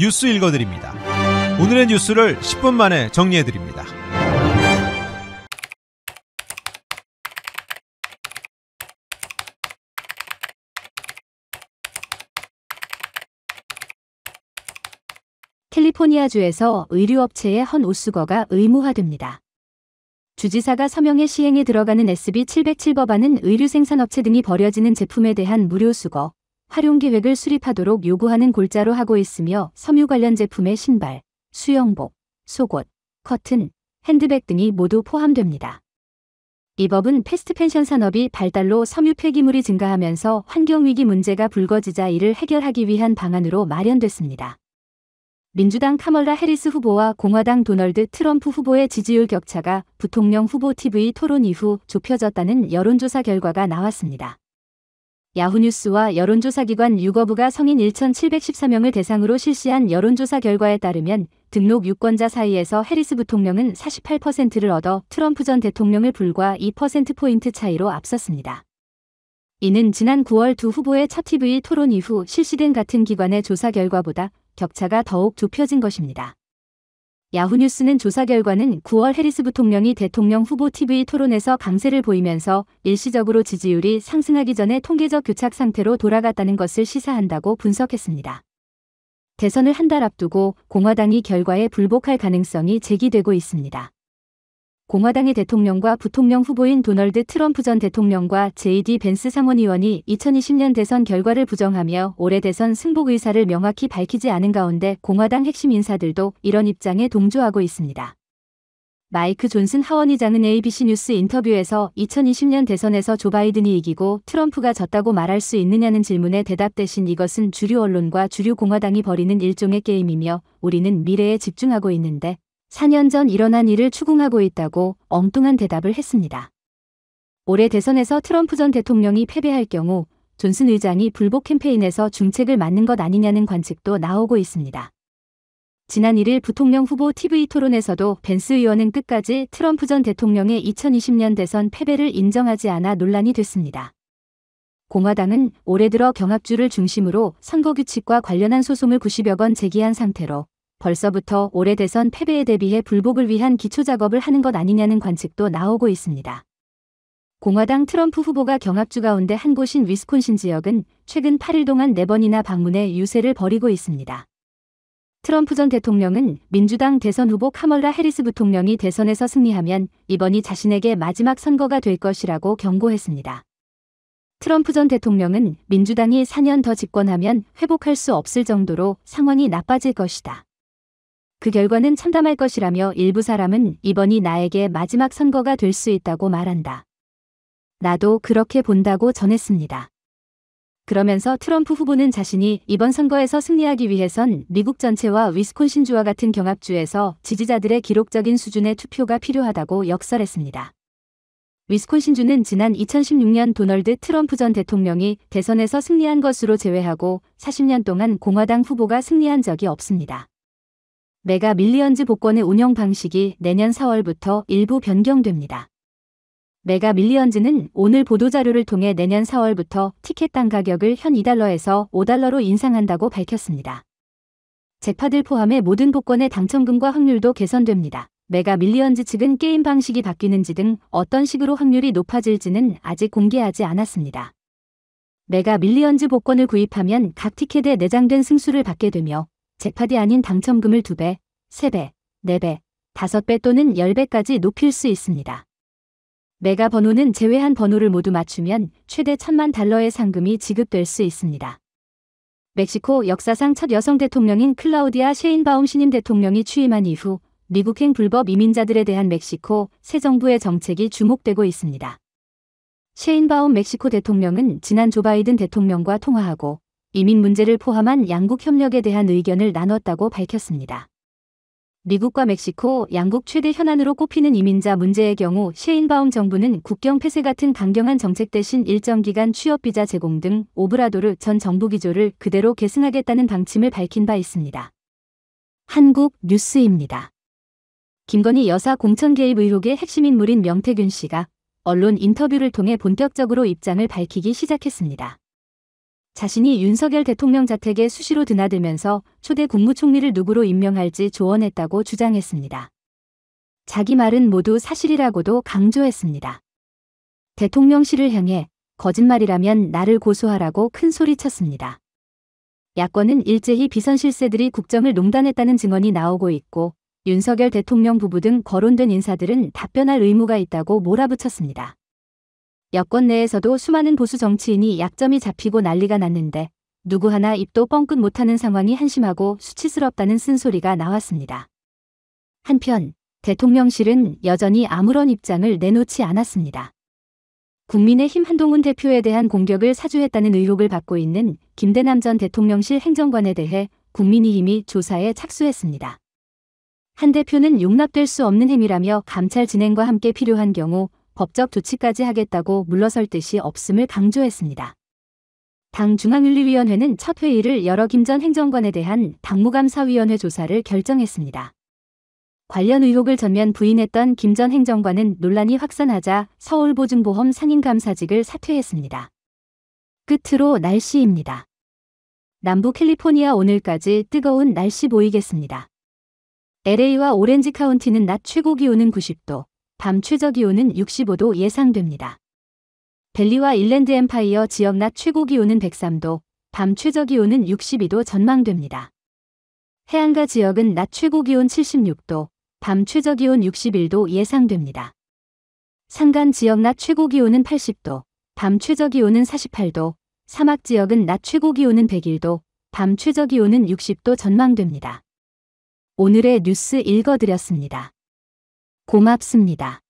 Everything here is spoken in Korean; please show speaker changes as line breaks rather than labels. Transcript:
뉴스 읽어드립니다. 오늘의 뉴스를 10분 만에 정리해드립니다.
캘리포니아주에서 의류업체의 헌 옷수거가 의무화됩니다. 주지사가 서명해 시행에 들어가는 SB 707 법안은 의류 생산업체 등이 버려지는 제품에 대한 무료 수거, 활용 계획을 수립하도록 요구하는 골자로 하고 있으며 섬유 관련 제품의 신발, 수영복, 속옷, 커튼, 핸드백 등이 모두 포함됩니다. 이 법은 패스트 패션 산업이 발달로 섬유 폐기물이 증가하면서 환경위기 문제가 불거지자 이를 해결하기 위한 방안으로 마련됐습니다. 민주당 카멀라 해리스 후보와 공화당 도널드 트럼프 후보의 지지율 격차가 부통령 후보 TV 토론 이후 좁혀졌다는 여론조사 결과가 나왔습니다. 야후뉴스와 여론조사기관 유거브가 성인 1,714명을 대상으로 실시한 여론조사 결과에 따르면 등록 유권자 사이에서 해리스 부통령은 48%를 얻어 트럼프 전 대통령을 불과 2%포인트 차이로 앞섰습니다. 이는 지난 9월 두 후보의 첫 TV 토론 이후 실시된 같은 기관의 조사 결과보다 격차가 더욱 좁혀진 것입니다. 야후뉴스는 조사 결과는 9월 해리스 부통령이 대통령 후보 TV 토론에서 강세를 보이면서 일시적으로 지지율이 상승하기 전에 통계적 교착 상태로 돌아갔다는 것을 시사한다고 분석했습니다. 대선을 한 달 앞두고 공화당이 결과에 불복할 가능성이 제기되고 있습니다. 공화당의 대통령과 부통령 후보인 도널드 트럼프 전 대통령과 JD 벤스 상원의원이 2020년 대선 결과를 부정하며 올해 대선 승복 의사를 명확히 밝히지 않은 가운데 공화당 핵심 인사들도 이런 입장에 동조하고 있습니다. 마이크 존슨 하원의장은 ABC 뉴스 인터뷰에서 2020년 대선에서 조 바이든이 이기고 트럼프가 졌다고 말할 수 있느냐는 질문에 대답 대신 이것은 주류 언론과 주류 공화당이 벌이는 일종의 게임이며 우리는 미래에 집중하고 있는데 4년 전 일어난 일을 추궁하고 있다고 엉뚱한 대답을 했습니다. 올해 대선에서 트럼프 전 대통령이 패배할 경우 존슨 의장이 불복 캠페인에서 중책을 맡는 것 아니냐는 관측도 나오고 있습니다. 지난 1일 부통령 후보 TV 토론에서도 벤스 의원은 끝까지 트럼프 전 대통령의 2020년 대선 패배를 인정하지 않아 논란이 됐습니다. 공화당은 올해 들어 경합주를 중심으로 선거규칙과 관련한 소송을 90여 건 제기한 상태로 벌써부터 올해 대선 패배에 대비해 불복을 위한 기초작업을 하는 것 아니냐는 관측도 나오고 있습니다. 공화당 트럼프 후보가 경합주 가운데 한 곳인 위스콘신 지역은 최근 8일 동안 4번이나 방문해 유세를 벌이고 있습니다. 트럼프 전 대통령은 민주당 대선 후보 카멀라 해리스 부통령이 대선에서 승리하면 이번이 자신에게 마지막 선거가 될 것이라고 경고했습니다. 트럼프 전 대통령은 민주당이 4년 더 집권하면 회복할 수 없을 정도로 상황이 나빠질 것이다. 그 결과는 참담할 것이라며 일부 사람은 이번이 나에게 마지막 선거가 될 수 있다고 말한다. 나도 그렇게 본다고 전했습니다. 그러면서 트럼프 후보는 자신이 이번 선거에서 승리하기 위해선 미국 전체와 위스콘신주와 같은 경합주에서 지지자들의 기록적인 수준의 투표가 필요하다고 역설했습니다. 위스콘신주는 지난 2016년 도널드 트럼프 전 대통령이 대선에서 승리한 것으로 제외하고 40년 동안 공화당 후보가 승리한 적이 없습니다. 메가 밀리언즈 복권의 운영 방식이 내년 4월부터 일부 변경됩니다. 메가 밀리언즈는 오늘 보도자료를 통해 내년 4월부터 티켓당 가격을 현 $2에서 $5로 인상한다고 밝혔습니다. 잭팟을 포함해 모든 복권의 당첨금과 확률도 개선됩니다. 메가 밀리언즈 측은 게임 방식이 바뀌는지 등 어떤 식으로 확률이 높아질지는 아직 공개하지 않았습니다. 메가 밀리언즈 복권을 구입하면 각 티켓에 내장된 승수를 받게 되며 잭팟이 아닌 당첨금을 2배, 3배, 4배, 5배 또는 10배까지 높일 수 있습니다. 메가 번호는 제외한 번호를 모두 맞추면 최대 $10,000의 상금이 지급될 수 있습니다. 멕시코 역사상 첫 여성 대통령인 클라우디아 셰인바움 신임 대통령이 취임한 이후 미국행 불법 이민자들에 대한 멕시코 새 정부의 정책이 주목되고 있습니다. 셰인바움 멕시코 대통령은 지난 조 바이든 대통령과 통화하고 이민 문제를 포함한 양국 협력에 대한 의견을 나눴다고 밝혔습니다. 미국과 멕시코 양국 최대 현안으로 꼽히는 이민자 문제의 경우 셰인바움 정부는 국경 폐쇄 같은 강경한 정책 대신 일정 기간 취업비자 제공 등 오브라도르 전 정부 기조를 그대로 계승하겠다는 방침을 밝힌 바 있습니다. 한국 뉴스입니다. 김건희 여사 공천 개입 의혹의 핵심 인물인 명태균 씨가 언론 인터뷰를 통해 본격적으로 입장을 밝히기 시작했습니다. 자신이 윤석열 대통령 자택에 수시로 드나들면서 초대 국무총리를 누구로 임명할지 조언했다고 주장했습니다. 자기 말은 모두 사실이라고도 강조했습니다. 대통령실을 향해 거짓말이라면 나를 고소하라고 큰 소리쳤습니다. 야권은 일제히 비선 실세들이 국정을 농단했다는 증언이 나오고 있고 윤석열 대통령 부부 등 거론된 인사들은 답변할 의무가 있다고 몰아붙였습니다. 여권 내에서도 수많은 보수 정치인이 약점이 잡히고 난리가 났는데 누구 하나 입도 뻥끗 못하는 상황이 한심하고 수치스럽다는 쓴소리가 나왔습니다. 한편 대통령실은 여전히 아무런 입장을 내놓지 않았습니다. 국민의힘 한동훈 대표에 대한 공격을 사주했다는 의혹을 받고 있는 김대남 전 대통령실 행정관에 대해 국민의힘이 조사에 착수했습니다. 한 대표는 용납될 수 없는 행위라며 감찰 진행과 함께 필요한 경우 법적 조치까지 하겠다고 물러설 뜻이 없음을 강조했습니다. 당 중앙윤리위원회는 첫 회의를 열어 김 전 행정관에 대한 당무감사위원회 조사를 결정했습니다. 관련 의혹을 전면 부인했던 김 전 행정관은 논란이 확산하자 서울보증보험 상임감사직을 사퇴했습니다. 끝으로 날씨입니다. 남부 캘리포니아 오늘까지 뜨거운 날씨 보이겠습니다. LA와 오렌지 카운티는 낮 최고 기온은 90도, 밤 최저 기온은 65도 예상됩니다. 벨리와 일랜드 엠파이어 지역 낮 최고 기온은 103도, 밤 최저 기온은 62도 전망됩니다. 해안가 지역은 낮 최고 기온 76도, 밤 최저 기온 61도 예상됩니다. 산간 지역 낮 최고 기온은 80도, 밤 최저 기온은 48도, 사막 지역은 낮 최고 기온은 101도, 밤 최저 기온은 60도 전망됩니다. 오늘의 뉴스 읽어드렸습니다. 고맙습니다.